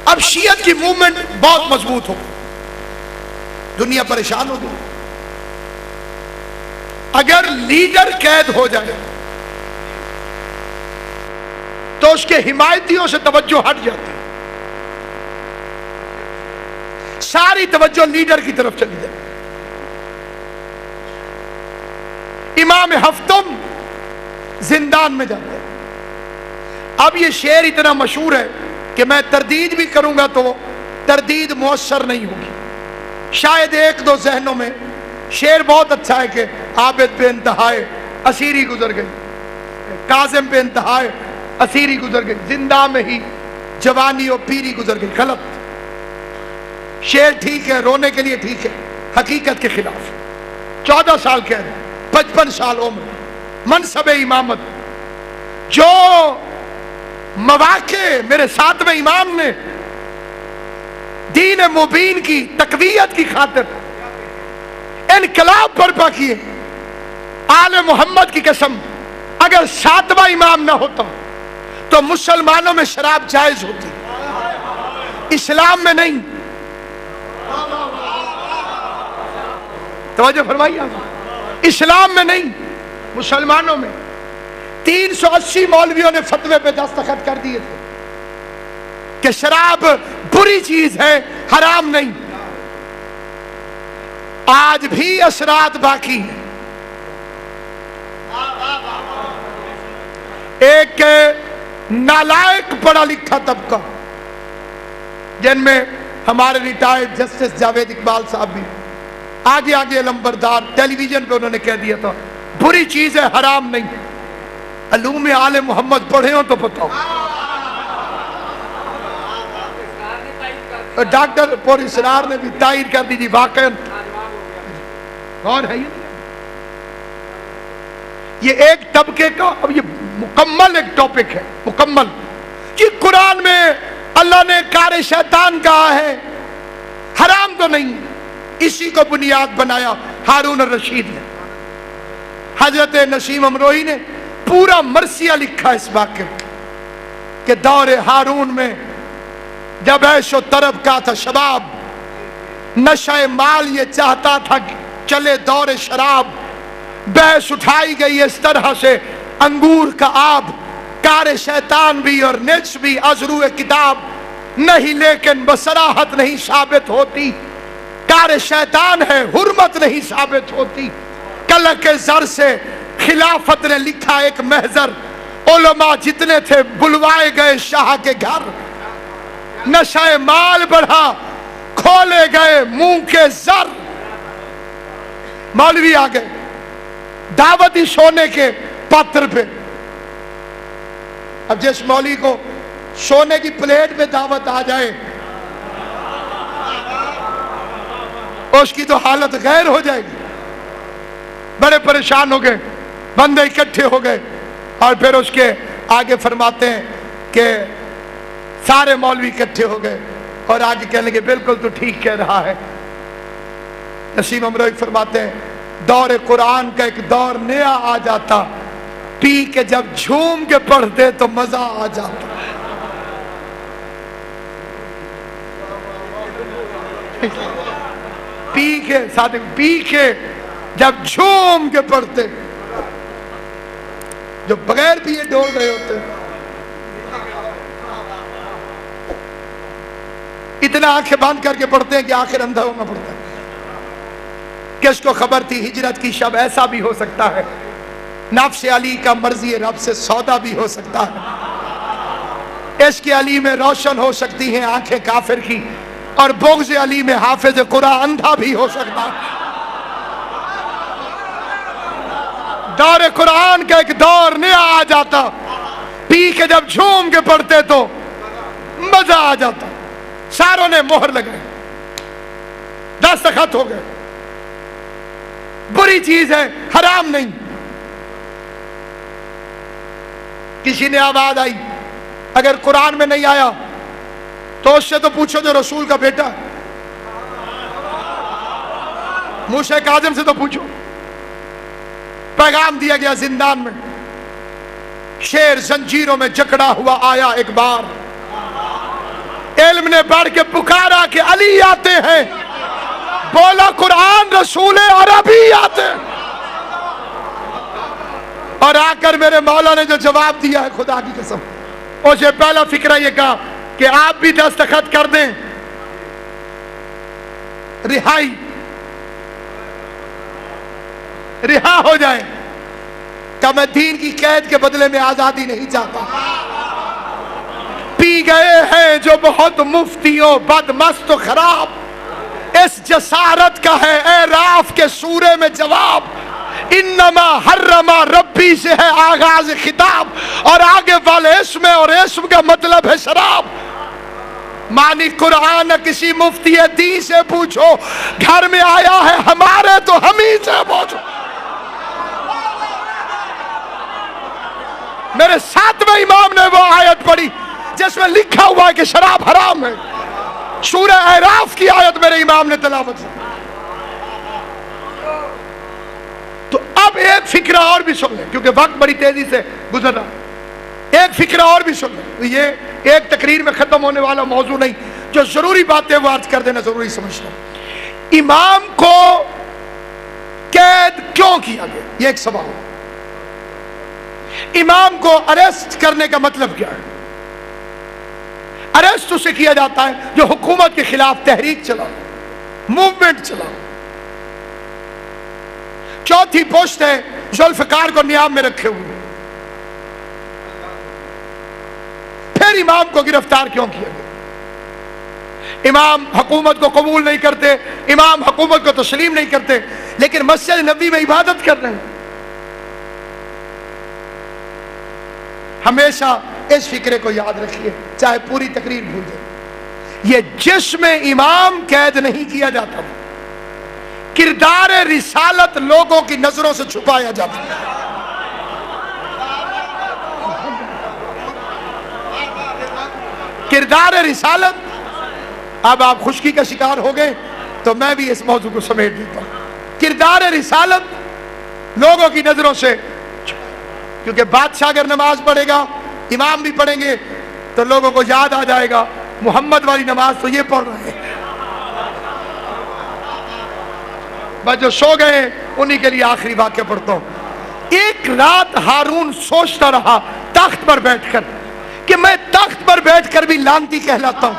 اب شیعت کی موومنٹ بہت مضبوط ہو، دنیا پریشان ہو گئی۔ اگر لیڈر قید ہو جائے تو اس کے حمایتیوں سے توجہ ہٹ جاتی، ساری توجہ لیڈر کی طرف چلی جائے۔ امام ہفتم زندان میں جاتے ہیں۔ اب یہ شعر اتنا مشہور ہے کہ میں تردید بھی کروں گا تو تردید مؤثر نہیں ہوگی، شاید ایک دو ذہنوں میں۔ شعر بہت اچھا ہے کہ عابد پہ انتہائے اسیری گزر گئی، کاظم پہ انتہائے اسیری گزر گئی، زندہ میں ہی جوانی و پیری گزر گئی۔ غلط شعر ٹھیک ہے، رونے کے لیے ٹھیک ہے، حقیقت کے خلاف۔ 14 سال قید، 55 سال عمر، منصب امامت، جو مواقع میرے ساتویں امام نے دین مبین کی تقویت کی خاطر انقلاب برپا کیے، آل محمد کی قسم اگر ساتواں امام نہ ہوتا تو مسلمانوں میں شراب جائز ہوتی، اسلام میں نہیں۔ توجہ فرمائیے، اسلام میں نہیں، مسلمانوں میں۔ 380 مولویوں نے فتوے پہ دستخط کر دیے تھے کہ شراب بری چیز ہے، حرام نہیں۔ آج بھی اثرات باقی ہیں۔ ایک نالائق پڑھا لکھا طبقہ، جن میں ہمارے ریٹائرڈ جسٹس جاوید اقبال صاحب بھی، آگے آگے علمبردار، ٹیلی ویژن پہ انہوں نے کہہ دیا تھا بری چیز ہے، حرام نہیں۔ علوم آل محمد پڑھے ہو تو بتاؤ۔ ڈاکٹر پور اسرار نے بھی تائید کر دی جی، واقعا غور ہے یہ ایک طبقے کا۔ اب یہ مکمل ایک ٹاپک ہے، مکمل، کہ قرآن میں اللہ نے کار شیطان کہا ہے، حرام تو نہیں۔ اسی کو بنیاد بنایا ہارون الرشید نے، حضرت نسیم امروہی نے پورا مرثیہ لکھا اس واقعے کہ دور ہارون میں جب عیش و طرب کا تھا شباب، نشہ مال یہ چاہتا تھا کہ چلے دور شراب، بحث اٹھائی گئی اس طرح سے انگور کا آب، کار شیطان بھی اور نجس بھی ازرو کتاب نہیں، لیکن بصراحت نہیں ثابت ہوتی، کار شیطان ہے حرمت نہیں ثابت ہوتی۔ کلک زر سے خلافت نے لکھا ایک محضر، علماء جتنے تھے بلوائے گئے شاہ کے گھر، نشہ مال بڑھا کھولے گئے منہ کے زر، مولوی آ گئے دعوتی سونے کے پاتر پہ۔ اب جس مولوی کو سونے کی پلیٹ پہ دعوت آ جائے اس کی تو حالت غیر ہو جائے گی۔ بڑے پریشان ہو گئے، بندے اکٹھے ہو گئے، اور پھر اس کے آگے فرماتے ہیں کہ سارے مولوی اکٹھے ہو گئے اور آگے کہنے لگے بالکل تو ٹھیک کہہ رہا ہے۔ نسیم امروہی فرماتے ہیں دور قرآن کا ایک دور نیا آ جاتا، پی کے جب جھوم کے پڑھتے تو مزہ آ جاتا۔ پی کے ساتھ پی کے جب جھوم کے پڑھتے، جو بغیر پیے ڈول رہے ہوتے، اتنا آنکھیں باندھ کر کے پڑھتے ہیں کہ آخر اندھا ہونا پڑتا ہے۔ کس کو خبر تھی ہجرت کی شب ایسا بھی ہو سکتا ہے، نفس علی کا مرضی رب سے سودا بھی ہو سکتا ہے، عشق علی میں روشن ہو سکتی ہیں آنکھیں کافر کی، اور بغض علی میں حافظ قرآن اندھا بھی ہو سکتا ہے۔ دور قرآن کا ایک دور نیا آ جاتا، پی کے جب جھوم کے پڑھتے تو مزہ آ جاتا۔ ساروں نے مہر لگائی، دستخط ہو گئے، بری چیز ہے، حرام نہیں۔ کسی نے آواز آئی اگر قرآن میں نہیں آیا تو اس سے تو پوچھو جو رسول کا بیٹا، موسیٰ کاظم سے تو پوچھو۔ پیغام دیا گیا زندان میں، شیر زنجیروں میں جکڑا ہوا آیا ایک بار، علم نے بڑھ کے پکارا کہ علی آتے ہیں، بولا قرآن رسول عربی آتے ہیں، اور آ کر میرے مولا نے جو جواب دیا ہے خدا کی قسم، اسے پہلا فکرہ یہ کہا کہ آپ بھی دستخط کر دیں، رہائی، رہا ہو جائیں، کہ میں دین کی قید کے بدلے میں آزادی نہیں چاہتا۔ پی گئے ہیں جو بہت مفتیوں بدمست و خراب، اس جسارت کا ہے اعراف کے سورے میں جواب، انما حرم ربی سے ہے آغاز خطاب، اور آگے والے اسم اور اسم کا مطلب ہے شراب۔ معنی قرآن کسی مفتی دین سے پوچھو، گھر میں آیا ہے ہمارے تو ہم ہی سے پوچھو۔ میرے ساتویں امام نے وہ آیت پڑھی جس میں لکھا ہوا ہے کہ شراب حرام ہے، سورہ اعراف کی آیت میرے امام نے تلاوت کی۔ تو اب ایک فکرہ اور بھی سن لیں کیونکہ وقت بڑی تیزی سے گزر رہا ہے، ایک فکرہ اور بھی سن لیں، یہ ایک تقریر میں ختم ہونے والا موضوع نہیں، جو ضروری باتیں وہ عرض کر دینا ضروری سمجھتا ہوں۔ امام کو قید کیوں کیا گیا، یہ ایک سوال ہے۔ امام کو اریسٹ کرنے کا مطلب کیا ہے؟ اریسٹ اسے کیا جاتا ہے جو حکومت کے خلاف تحریک چلا، موومنٹ چلا۔ چوتھی پوسٹ ہے ذوالفقار کو نیام میں رکھے ہوئے۔ پھر امام کو گرفتار کیوں کیا گیا؟ امام حکومت کو قبول نہیں کرتے، امام حکومت کو تسلیم نہیں کرتے، لیکن مسجد نبوی میں عبادت کر رہے ہیں۔ ہمیشہ اس فکرے کو یاد رکھیے، چاہے پوری تقریر بھول جائے، یہ جسم امام قید نہیں کیا جاتا، کردار رسالت لوگوں کی نظروں سے چھپایا جاتا ہے۔ کردار رسالت، اب آپ خشکی کا شکار ہو گئے تو میں بھی اس موضوع کو سمیٹ دیتا ہوں۔ کردار رسالت لوگوں کی نظروں سے، کیونکہ بادشاہ اگر نماز پڑھے گا، امام بھی پڑھیں گے تو لوگوں کو یاد آ جائے گا محمد والی نماز تو یہ پڑھ رہے ہیں۔ بس جو سو گئے انہی کے لیے آخری واقعہ پڑھتا ہوں۔ ایک رات ہارون سوچتا رہا تخت پر بیٹھ کر کہ میں تخت پر بیٹھ کر بھی لانتی کہلاتا ہوں۔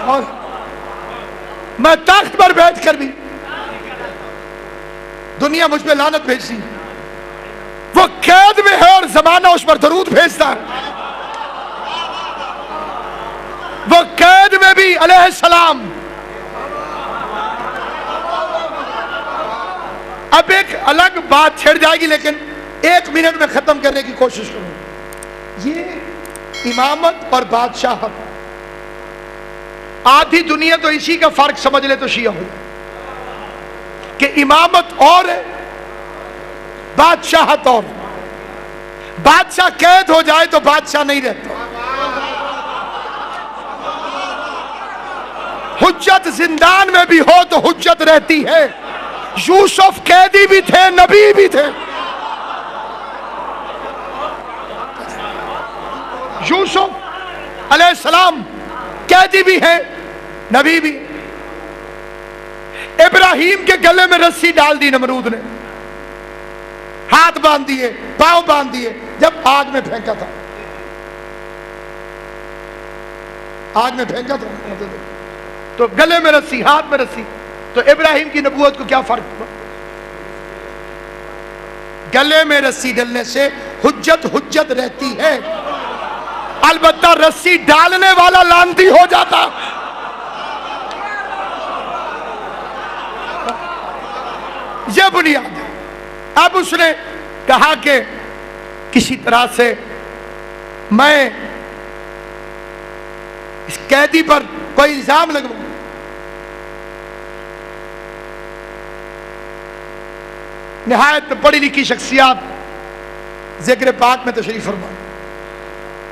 اور میں تخت پر بیٹھ کر بھی، دنیا مجھ پہ لعنت بھیجتی، وہ قید میں ہے اور زمانہ اس پر درود بھیجتا ہے۔ وہ قید میں بھی علیہ السلام۔ اب ایک الگ بات چھڑ جائے گی لیکن 1 منٹ میں ختم کرنے کی کوشش کروں۔ یہ امامت اور بادشاہت، آدھی دنیا تو اسی کا فرق سمجھ لے تو شیعہ ہو کہ امامت اور ہے، بادشاہت اور۔ بادشاہ قید ہو جائے تو بادشاہ نہیں رہتا، حجت زندان میں بھی ہو تو حجت رہتی ہے۔ یوسف قیدی بھی تھے، نبی بھی تھے۔ یوسف علیہ السلام قیدی بھی ہیں، نبی بھی۔ ابراہیم کے گلے میں رسی ڈال دی نمرود نے، ہاتھ باندھ دیے، پاؤں باندھ دیے، جب آگ میں پھینکا تھا، آگ میں پھینکا تھا تو گلے میں رسی، ہاتھ میں رسی، تو ابراہیم کی نبوت کو کیا فرق ہوا؟ گلے میں رسی ڈلنے سے حجت حجت رہتی ہے، البتہ رسی ڈالنے والا لعنتی ہو جاتا۔ یہ بنیاد ہے۔ اب اس نے کہا کہ کسی طرح سے میں اس قیدی پر کوئی الزام لگاؤں۔ نہایت پڑھی لکھی شخصیات ذکر پاک میں تشریف فرما،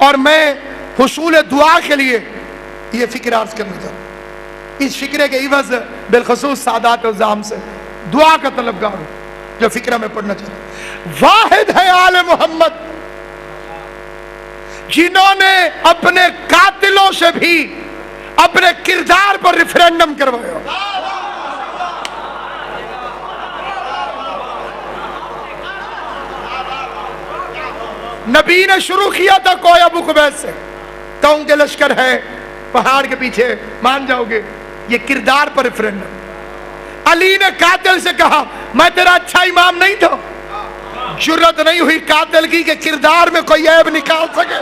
اور میں حصول دعا کے لیے یہ فکر عرض کرنا چاہتا ہوں۔ اس فکرے کے عوض بالخصوص سادات و عظام سے دعا کا طلبگار ہوں، جو فکرہ میں پڑھنا چاہتا ہوں۔ واحد ہے آل محمد جنہوں نے اپنے قاتلوں سے بھی اپنے کردار پر ریفرینڈم کروایا. نبی نے شروع کیا تھا کوئی ابو قبیس سے, قوم کے لشکر ہے پہاڑ کے پیچھے, مان جاؤ گے, یہ کردار پر ریفرینڈم. علی نے قاتل سے کہا میں تیرا اچھا امام نہیں تھا, جرت نہیں ہوئی قاتل کی کہ کردار میں کوئی عیب نکال سکے.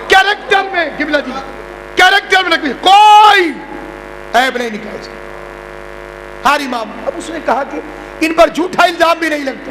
کیریکٹر میں قبلہ جی, کیریکٹر میں کوئی عیب نہیں نکال سکے ہر امام. اب اس نے کہا کہ ان پر جھوٹا الزام بھی نہیں لگتا.